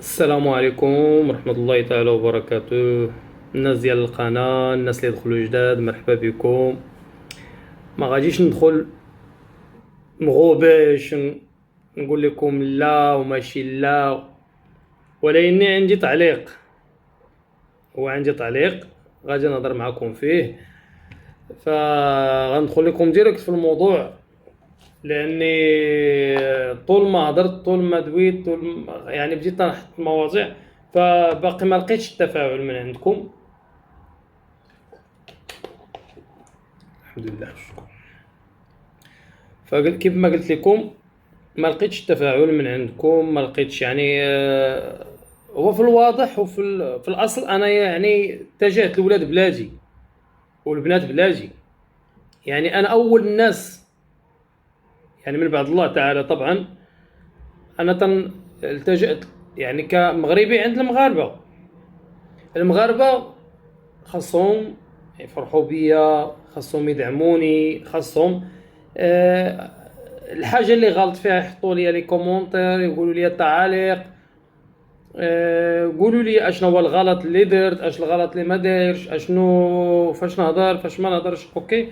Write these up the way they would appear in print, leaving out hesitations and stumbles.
السلام عليكم ورحمة الله تعالى وبركاته. الناس ديال القناة، الناس اللي دخلوا جداد، مرحبا بكم. ما غاديش ندخل مغوباش نقول لكم لا وماشي لا، ولكن عندي تعليق غادي نهضر معكم فيه. فغندخل لكم ديريكت في الموضوع، لاني طول ما هضرت، طول ما دويت، يعني بديت نحط مواضيع، فباقي ما لقيتش التفاعل من عندكم. الحمد لله والشكر. فكيف ما قلت لكم، ما لقيتش التفاعل من عندكم، ما لقيتش يعني هو في الواضح وفي في الاصل انا يعني اتجهت لولاد بلادي والبنات بلادي. يعني انا اول الناس، يعني من بعد الله تعالى طبعا، انا التجأت يعني كمغربي عند المغاربه. المغاربه خاصهم يفرحوا بيا، خاصهم يدعموني، خاصهم آه، الحاجه اللي غلط فيها يحطوا لي كومونتير، يقولوا لي التعاليق، قولوا لي اشنو هو الغلط اللي درت، اش الغلط اللي ما دايرش، اشنو فاش نهضر فاش ما نهضرش. اوكي.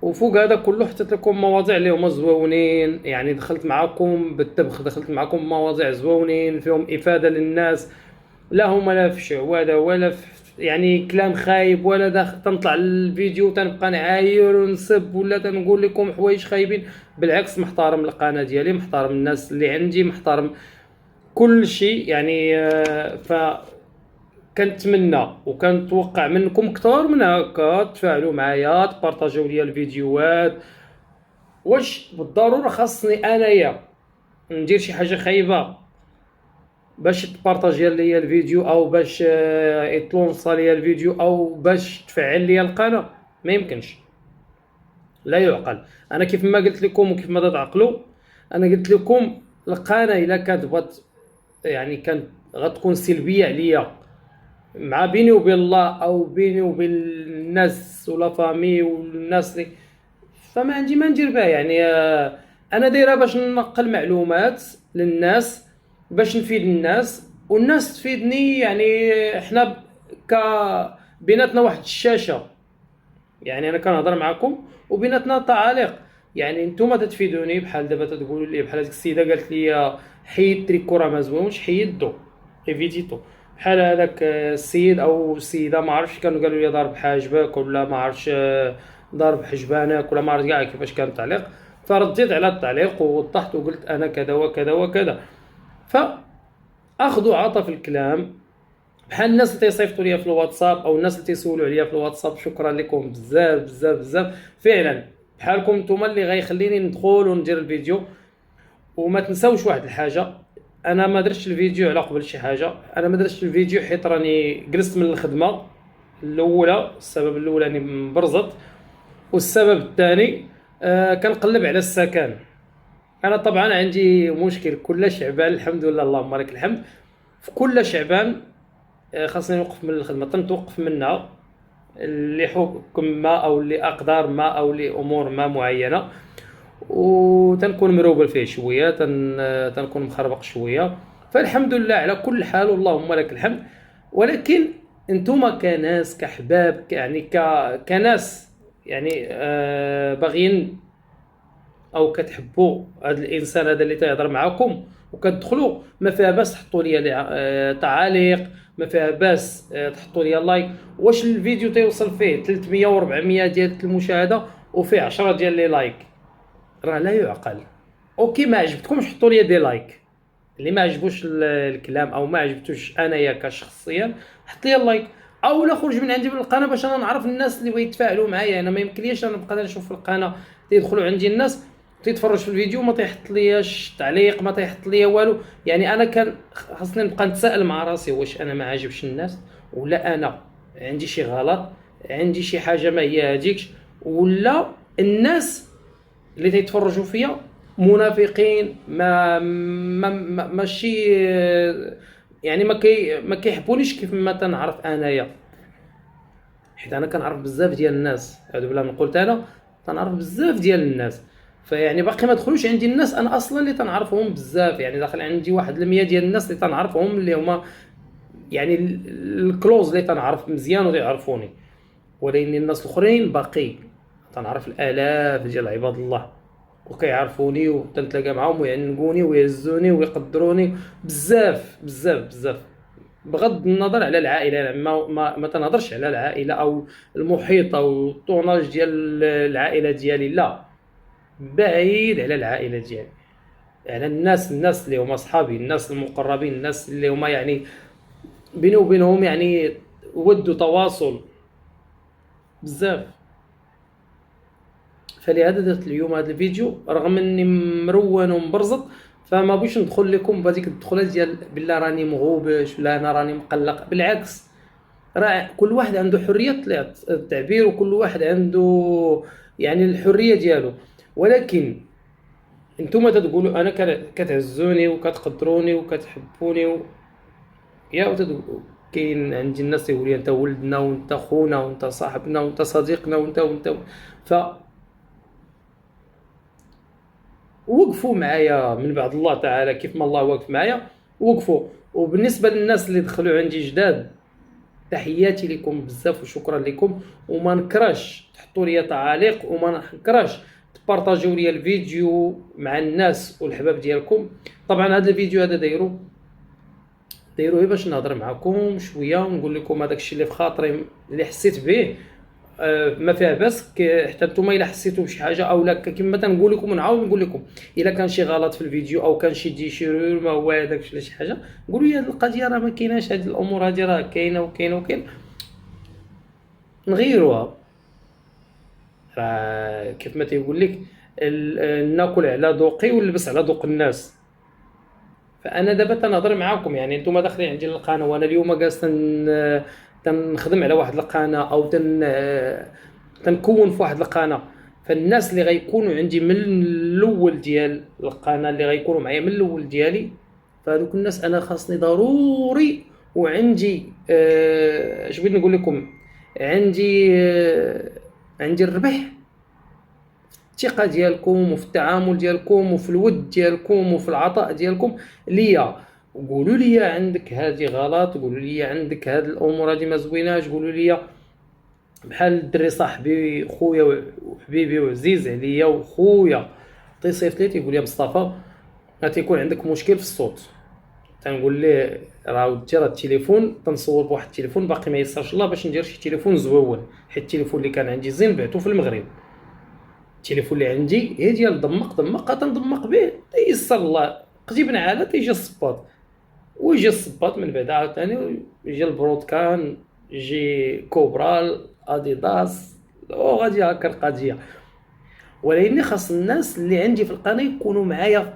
وفوق هذا كله حطيت لكم مواضيع اللي هما زوونين، يعني دخلت معاكم بالتبخ، دخلت معاكم مواضيع زوونين فيهم افاده للناس، لا هما لا في شعوذه ولا في يعني كلام خايب، ولا تنطلع الفيديو تنبقى نعاير ونسب ولا تنقول لكم حوايج خايبين. بالعكس، محترم القناه ديالي، محترم الناس اللي عندي، محترم كل شيء يعني. كنتمنى وكنتوقع منكم اكثر من هكا، تفاعلوا معايا، تبارطاجيو ليا الفيديوهات. واش بالضروره خاصني انايا ندير شي حاجه خايبه باش تبارطاجي ليا الفيديو، او باش يتلونصا ليا الفيديو، او باش تفعل ليا القناه؟ ما يمكنش، لا يعقل. انا كيف ما قلت لكم وكيف ما تعقلوا، انا قلت لكم القناه الا كانت بغات يعني كانت غتكون سلبيه عليا، مع بيني وبين الله او بيني وبين الناس ولا فامي والناس اللي، فما عندي ما ندير بها يعني. انا دايره باش ننقل معلومات للناس، باش نفيد الناس والناس تفيدني. يعني احنا ك بيناتنا واحد الشاشه، يعني انا كنهضر معكم وبيناتنا تعاليق. يعني نتوما تتفيدوني، بحال دابا تقولوا لي، بحال هذيك السيده قالت لي حيد تريكو راه ما زوينش، حيدو ايفيتيتو. بحال هذاك السيد او السيده ما عرفتش، كانوا قالوا لي ضرب حاجبك ولا ما عرفتش ضرب حجبانك ولا ما عرفت كاع كيفاش كان التعليق. فرديت على التعليق ووضحت وقلت انا كذا وكذا وكذا. فاخذوا عطى في الكلام، بحال الناس اللي تيصيفطوا ليا في الواتساب او الناس اللي تيسولوا عليا في الواتساب. شكرا لكم بزاف بزاف بزاف فعلا، بحالكم نتوما اللي غيخليني ندخل وندير الفيديو. وما تنساوش واحد الحاجه، انا ما درتش الفيديو على قبل شي حاجه، انا ما درتش الفيديو حيت راني جلست من الخدمه الاولى. السبب الاول اني مبرزط، والسبب الثاني كنقلب على السكن. انا طبعا عندي مشكل كل شعبان، الحمد لله اللهم لك الحمد، في كل شعبان خاصني نوقف من الخدمه، تنتوقف منها لحكم ما او لاقدار ما او لامور ما معينه، وتنكون مروبل فيه شويه، تنكون مخربق شويه. فالحمد لله على كل حال واللهم لك الحمد. ولكن انتم كناس كحباب يعني كناس يعني باغيين او كتحبوا هذا الانسان هذا اللي تيهضر معكم وكتدخلوا، ما فيها باس تحطوا لي تعاليق، ما فيها باس تحطوا لي لايك. واش الفيديو تيوصل فيه 300 و400 ديال المشاهده وفيه 10 ديال لي لايك؟ راه لا يعقل. اوكي، ما عجبتكمش حطوا لي دي لايك، اللي ما عجبوش الكلام او ما عجبتوش انايا كشخصيا حط لي اللايك، او لا خرج من عندي من القناه باش انا نعرف الناس اللي بغيتفاعلوا معايا. انا ما يمكنليش انا نبقى نشوف في القناه تيدخلوا عندي الناس تيتفرج في الفيديو ما تيحط لياش تعليق، ما تيحط ليا والو. يعني انا كان خاصني نبقى نتساءل مع راسي، واش انا ما عاجبش الناس، ولا انا عندي شي غلط، عندي شي حاجه ما هي هذيكش، ولا الناس اللي تيتفرجوا فيا منافقين ماشي يعني ما كيحبونيش كيف ما تنعرف انايا. حيت انا كنعرف بزاف ديال الناس، هادو بلا ما قلت انا تنعرف بزاف ديال الناس. فيعني باقي ما دخلوش عندي الناس انا اصلا اللي تنعرفهم بزاف، يعني داخل عندي واحد المية ديال الناس اللي تنعرفهم، اللي هما يعني الكلوز اللي تنعرف مزيان ويعرفوني. ولكن الناس الاخرين باقي تنعرف الالاف ديال عباد الله وكيعرفوني وتنتلاقى معاهم ويعنقوني ويهزوني ويقدروني بزاف بزاف بزاف. بغض النظر على العائله، يعني ما تنهضرش على العائله او المحيط او الطوناج ديال العائله ديالي، لا، بعيد على العائله ديالي، يعني الناس اللي هما صحابي، الناس المقربين، الناس اللي هما يعني بيني وبينهم يعني ود وتواصل بزاف. فلهذا درت اليوم هذا الفيديو رغم اني مرون ومبرزط، فما بغيتش ندخل لكم بهذيك الدخله ديال بالله راني مغوبش ولا انا راني مقلق. بالعكس، راه كل واحد عنده حريه التعبير وكل واحد عنده يعني الحريه ديالو. ولكن انتم تتقولوا انا كتعزوني وكتقدروني وكتحبوني كاين عندي الناس يقول لي انت ولدنا وانت خونا وانت صاحبنا وانت صديقنا وانت ف وقفوا معايا من بعد الله تعالى كيف ما الله واقف معايا، وقفوا. وبالنسبه للناس اللي دخلوا عندي جداد، تحياتي لكم بزاف وشكرا لكم، وما نكراش تحطوا لي تعاليق وما نكراش تبارطاجيو لي الفيديو مع الناس والحباب ديالكم. طبعا هذا الفيديو هذا دايروه باش نهضر معكم شويه ونقول لكم هذاك الشيء اللي في خاطري اللي حسيت به. ما فيها باس حتى نتوما الا حسيتوا بشي حاجه او لا، كما تنقول لكم ونعاود نقول لكم الا كان شي غلط في الفيديو او كان شي ديشيرور ما هو هذاك ولا شي حاجه، قولوا لي هذه القضيه راه ما كايناش، هذه الامور هذه راه كاينه وكاينه وكاين، نغيروها. كيف ما تيقول لك ناكل على ذوقي ونلبس على ذوق الناس. فانا دابا تنهضر معاكم، يعني نتوما داخلين عندي القناه وانا اليوم جالس تنخدم على واحد القناه او تنكون في واحد القناه. فالناس اللي غيكونوا عندي من الاول ديال القناه، اللي غيكونوا معايا من الاول ديالي، فهذوك الناس انا خاصني ضروري وعندي اش بغيت نقول لكم، عندي الربح الثقه ديالكم وفي التعامل ديالكم وفي الود ديالكم وفي العطاء ديالكم ليا. قولوا لي عندك هذه غلط، قولوا لي عندك هذه الامور هذه ما زويناش، قولوا لي بحال الدري صاحبي خويا وحبيبي وعزيز عليا وخويا تيصيفط لي تيقول لي مصطفى تيكون عندك مشكل في الصوت. تنقول ليه راه ودي راه التليفون تنصور بواحد التليفون باقي ما يسرش الله باش ندير شي تليفون زوون، حيت التليفون اللي كان عندي زين بعته في المغرب. التليفون اللي عندي هي ديال دمق تندمق به تيسر الله قريبا عاده تيجي الصباط، ويجي الصباط من بعد عاوتاني يجي البرودكان، يجي كوبرال اديداس وغادي هكا القضيه. ولكن خاص الناس اللي عندي في القناه يكونوا معايا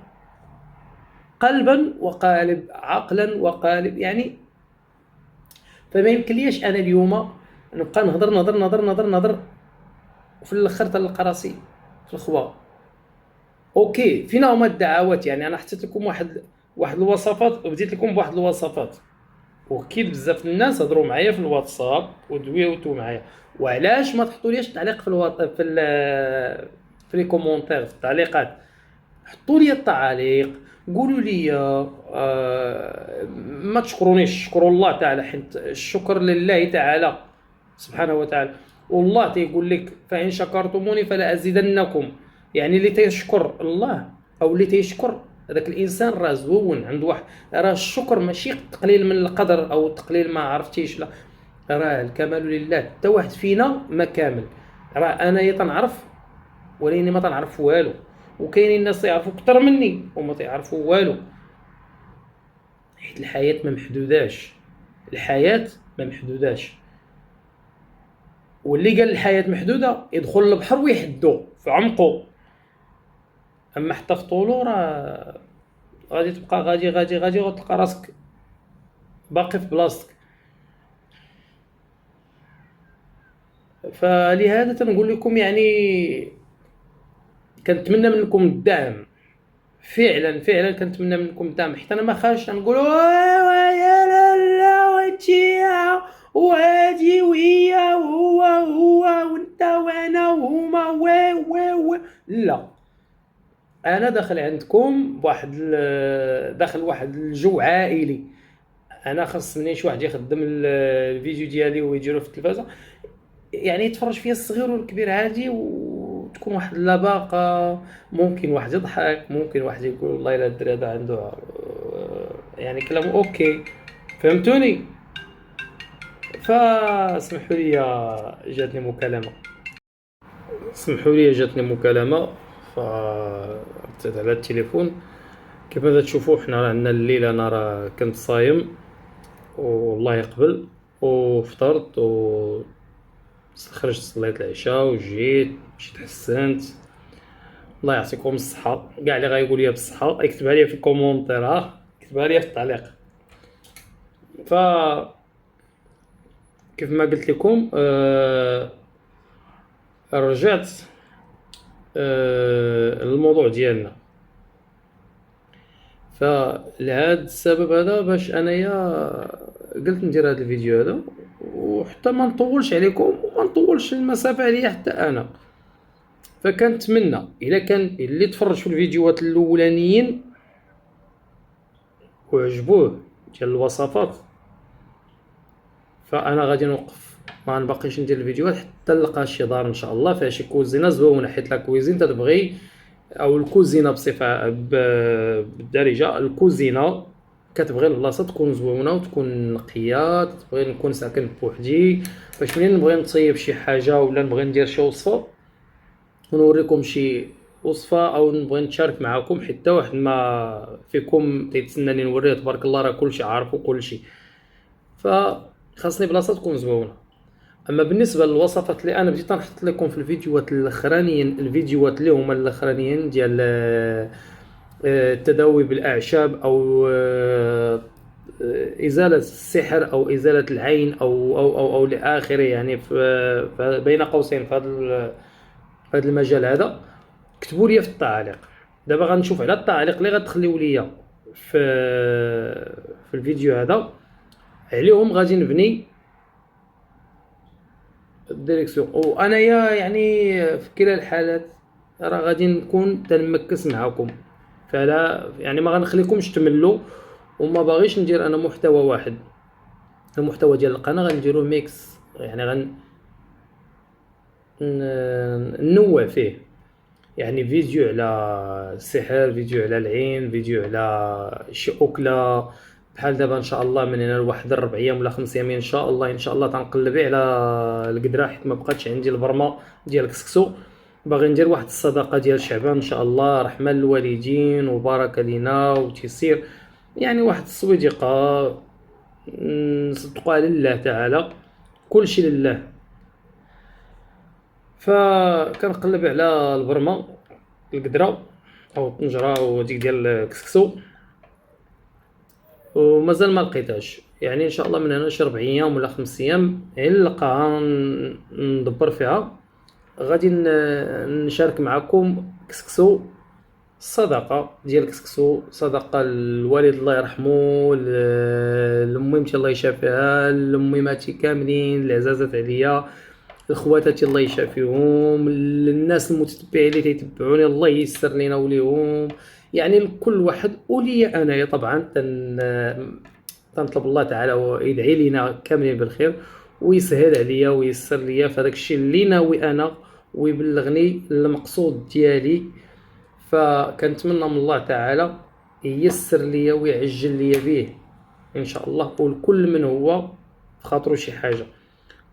قلبا وقالب، عقلا وقالب يعني. فما يمكنليش انا اليوم نبقى نهضر وفي الاخر تلقى راسي في الخوا. اوكي فينا هما الدعوات، يعني انا حطيت لكم واحد الوصفات وبديت لكم بواحد الوصفات، وكيد بزاف الناس هضروا معايا في الواتساب ودويوتوا معايا. وعلاش ما تحطوليش تعليق في لي كومونتير في التعليقات؟ حطوا لي التعاليق، قولوا لي ما تشكرونيش، شكروا الله تعالى، حيت الشكر لله تعالى سبحانه وتعالى. والله تيقول لك فإن شكرتموني فلا أزيدنكم، يعني اللي تيشكر الله او اللي تيشكر هذاك الانسان راه زوون عنده واحد. راه الشكر ماشي تقليل من القدر او تقليل ما عرفتيش، لا، راه الكمال لله، حتى واحد فينا ما كامل. راه انا تنعرف ولكن ما تنعرف والو، وكاينين الناس تيعرفوا اكثر مني وما تيعرفوا والو، حيت الحياه ما محدوداش، الحياه ما محدوداش. واللي قال الحياه محدوده يدخل البحر ويحدو في عمقه، اما حتى في طولو راه غادي تبقى غادي وتلقى راسك باقي في بلاصتك. فلهذا تنقول لكم يعني كنتمنى منكم الدعم، فعلا كنتمنى منكم الدعم، حيت انا ما خاش نقول يا لا وانتي وهادي وهي هو وانت وانا وهما لا، انا داخل عندكم داخل واحد الجو عائلي. انا خاص مني شي واحد يخدم الفيديو ديالي ويديرو في التلفازه، يعني يتفرج فيا الصغير والكبير عادي، وتكون واحد اللباقه. ممكن واحد يضحك، ممكن واحد يقول والله الا الدري هذا عنده يعني كلام اوكي. فهمتوني؟ فاسمحوا لي، جاتني مكالمه. فرديت على التليفون. كيف تشوفوا حنا عندنا الليله، انا راه كنت صايم والله يقبل، وفطرت خرجت صليت العشاء وجيت مشيت حسنت. الله يعطيكم الصحة، كاع اللي غايقول لي بالصحة يكتبها لي في الكومونتير، يكتبها لي في التعليق. ف كيف ما قلت لكم، رجعت الموضوع ديالنا. فلهذا السبب هذا باش انايا قلت ندير هذا الفيديو هذا، وحتى ما نطولش عليكم وما نطولش المسافه عليا حتى انا. فكنتمنى الا كان اللي تفرج في الفيديوهات الاولانيين وعجبوه ديال الوصفات، فانا غادي نوقف، ما نبقيش ندير الفيديوهات حتى نلقى شي دار ان شاء الله فيها شي كوزينه زوينه، حيت لا كويزين تتبغي، او الكوزينه بصفه بالدارجه، الكوزينه كتبغي البلاصه تكون زوينه وتكون نقيه. تبغي نكون ساكن بوحدي، باش ملي نبغي نطيب شي حاجه ولا نبغي ندير شي وصفه ونوريكم شي وصفه، او نبغي نتشارك معكم، حتى واحد ما فيكم تيتسناني نوريه تبارك الله راه كلشي عارف وكلشي. فخاصني بلاصه تكون زوينه. اما بالنسبه للوصفات اللي انا بديت نحط لكم في الفيديوهات الاخرانيين، الفيديوهات اللي هما الاخرانيين ديال التداوي بالاعشاب، او ازاله السحر او ازاله العين او لاخره، يعني بين قوسين في هذا المجال هذا، كتبوا لي في التعاليق. دابا غنشوف على التعاليق اللي غتخليو لي في الفيديو هذا، عليهم غادي نبني الديريكسيون. وانايا يعني في كلا الحالات راه غادي نكون تنمكس معكم، فلا يعني ما غنخليكمش تملوا، وما باغيش ندير انا محتوى واحد. المحتوى ديال القناه غنديروه ميكس، يعني ننوع فيه، يعني فيديو على السحر، فيديو على العين، فيديو على شي أكلة. بحال دابا ان شاء الله من هنا لواحد 4 ايام ولا 5 ايام ان شاء الله، تنقلبي على القدرة، حيت ما بقاتش عندي البرمه ديال الكسكسو. باغي ندير واحد الصدقه ديال شعبان ان شاء الله، رحمه للوالدين وبركه لينا وتيسير، يعني واحد الصويدقه نصدقوها لله تعالى، كلشي لله. فكنقلب على البرمه، القدره او الطنجره وديك ديال الكسكسو، ومازال ما لقيتهاش. يعني ان شاء الله من هنا شي 4 ايام ولا 5 ايام نلقاها ندبر فيها. غادي نشارك معكم كسكسو، الصدقه ديال الكسكسو، صدقه الوالد الله يرحمه، لاميمتي الله يشافيها، لاميماتي كاملين العزازات عليا، لخواتاتي الله يشافيهم، للناس المتتبعين اللي تيتبعوني الله ييسر لينا وليهم، يعني لكل واحد وليا انايا طبعا. تنطلب الله تعالى ويدعي لينا كاملين بالخير، ويسهل عليا ويسر ليا في هذاك الشيء اللي ناوي انا، ويبلغني المقصود ديالي. فكنتمنى من الله تعالى ييسر ليا ويعجل ليا به ان شاء الله. ولكل من هو في خاطرو شي حاجه،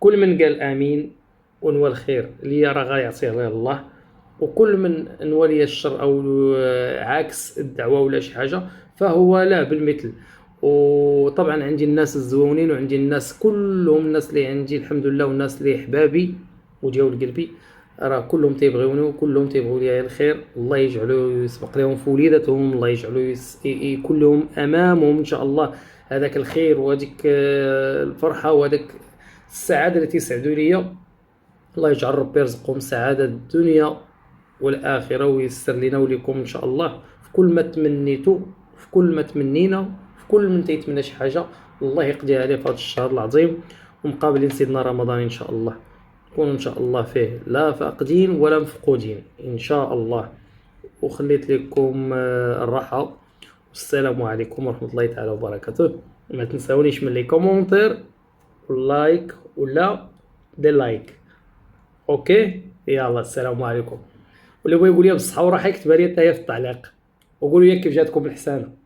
كل من قال امين ونوى الخير ليا راه غيعطيه غير الله، وكل من نولي الشر او عكس الدعوه ولا شي حاجه فهو لا بالمثل. وطبعا عندي الناس الزوونين، وعندي الناس كلهم، الناس اللي عندي الحمد لله، والناس اللي حبابي وديال قلبي راه كلهم تيبغيوني وكلهم تيبغوا لي الخير. الله يجعلو يسبق لهم في وليدتهم، الله يجعلو يكون لهم امامهم ان شاء الله هذاك الخير وهذيك الفرحه وهذاك السعاده اللي تيسعدوا ليا. الله يجعل ربي يرزقهم سعاده الدنيا والاخره، ويسر لنا وليكم ان شاء الله في كل ما تمنيتوا، في كل ما تمنينا، في كل من تيتمنى شي حاجه الله يقضيها عليه في هذا الشهر العظيم، ومقابلين سيدنا رمضان ان شاء الله، نكون ان شاء الله فيه لا فاقدين ولا مفقودين ان شاء الله. وخليت لكم الراحة، والسلام عليكم ورحمة الله تعالى وبركاته. ما تنساونيش من لي كومونتير واللايك ولا دي لايك. اوكي يلا السلام عليكم. واللي بغى يقول لي بصحة وراحة يكتبها لي حتى هي في التعليق، وقولوا لي كيف جاتكم الحسانة.